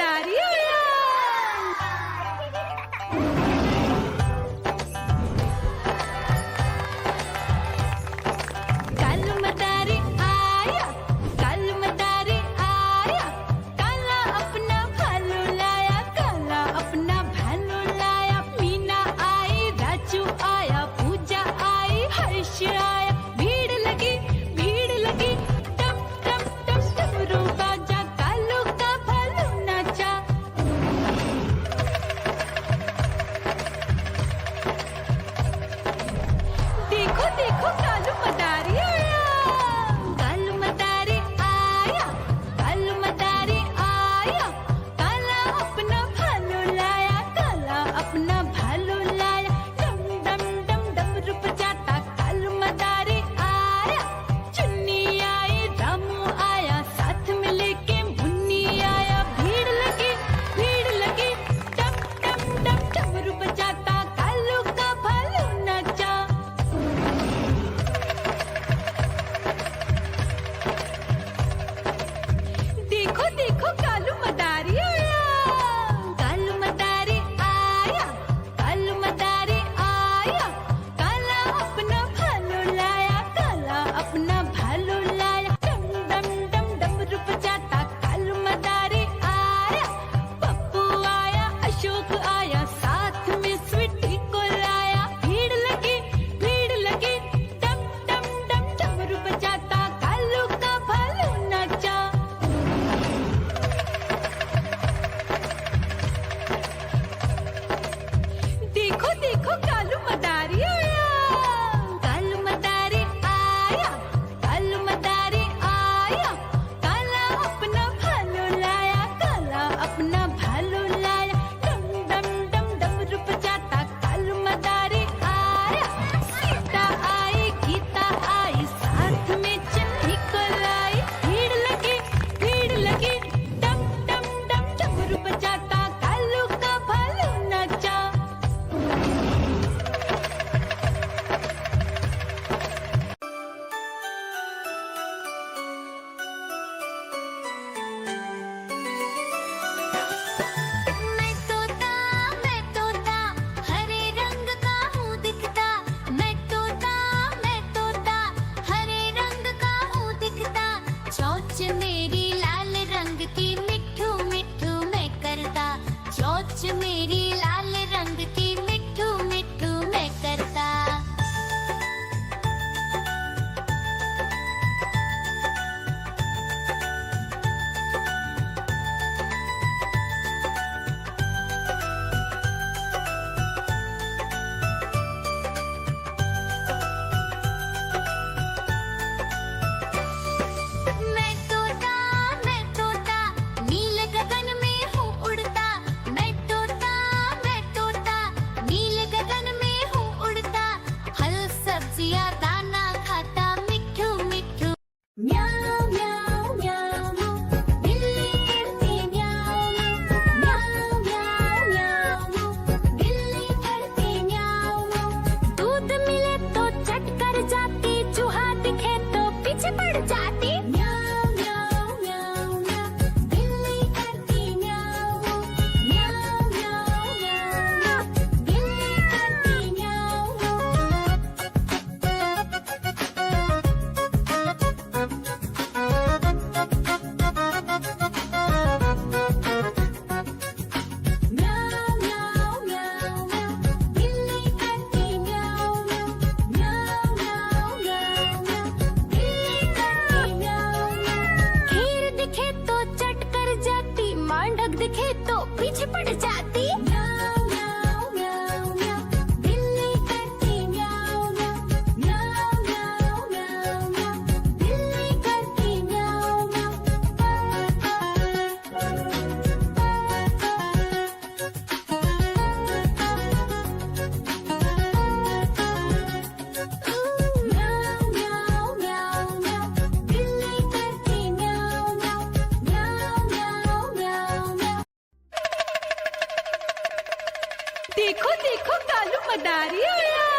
मदारी आया। कालू मदारी आया, कालू मदारी आया, काला अपना भालू लाया, काला अपना भालू लाया। मीना आई, राजू आया, पूजा आई, हर्ष आया। भीड़ लगी टम टम टम डमरू बाजा, कालू का भालू नाचा। देखो देखो कालू मदारी आया, कालू मदारी आया, कालू मदारी आया, काला अपना भालू लाया, काला अपना भालू लाया। डम डम डम डमरू बजाता कालू मदारी आया। चुन्नी आई, रामू आया, साथ में लेके मुन्नी आया। भीड़ लगी टम टम टम डमरू बजाता कालू का भालू नाचा। देखो देखो कालू मदारी आया, कालू मदारी आया, कालू मदारी आया, काला अपना भालू लाया, काला अपना भालू लाया। डम डम डम डमरू बजाता कालू मदारी आया। पप्पू आया, अशोक आया, साथ में स्वीटी को लाया। भीड़ लगी टम टम डम डमरू बजाता कालू का भालू नाचा। देखो देखो कालू मदारी आया, कालू मदारी आया, कालू मदारी आया, काला अपना भालू लाया, काला अपना भालू लाया। डम डम डम डमरू बजाता कालू मदारी आया। सीता आई, गीता आई, साथ में चन्नी को लाई। भीड़ लगी टम टम डम डमरू बजाता कालू का भालू नाचा। मैं तोता हरे रंग का हूँ दिखता। मैं तोता हरे रंग का हूँ दिखता। चोंच मेरी लाल रंग की, मिठू मिठू मैं करता। चोंच मेरी लाल रंग की, मिठू मिठू मैं करता। मैं तोता नील गगन में हूँ उड़ता। मैं तोता नील गगन में हूँ उड़ता। फल सब्जियाँ दाना खाता, मिठू मिठू। म्याऊ म्याऊ म्याऊ, बिल्ली करती म्याऊ म्याऊ म्याऊ म्याऊ, बिल्ली करती म्याऊ। दूध मिले तो चट कर जाती, चूहा दिखे तो पीछे पड़ जाती। म्याऊ म्याऊ म्याऊ म्याऊ, बिल्ली करती म्याऊ म्याऊ म्याऊ म्याऊ, बिल्ली करती म्याऊ। म्याऊ म्याऊ म्याऊ म्याऊ, बिल्ली करती म्याऊ म्याऊ म्याऊ म्याऊ म्याऊ म्याऊ, बिल्ली करती म्याऊ म्याऊ। खीर दिखे तो चट कर जाती, मांडक दिखे तो पीछे पड़ जाती। म्याऊ म्याऊ म्याऊ म्याऊ, बिल्ली करती म्याऊ म्याऊ म्याऊ म्याऊ म्याऊ म्याऊ, बिल्ली करती म्याऊ म्याऊ म्याऊ म्याऊ म्याऊ, बिल्ली करती म्याऊ म्याऊ म्याऊ म्याऊ म्याऊ म्याऊ। देखो देखो कालू मदारी आया।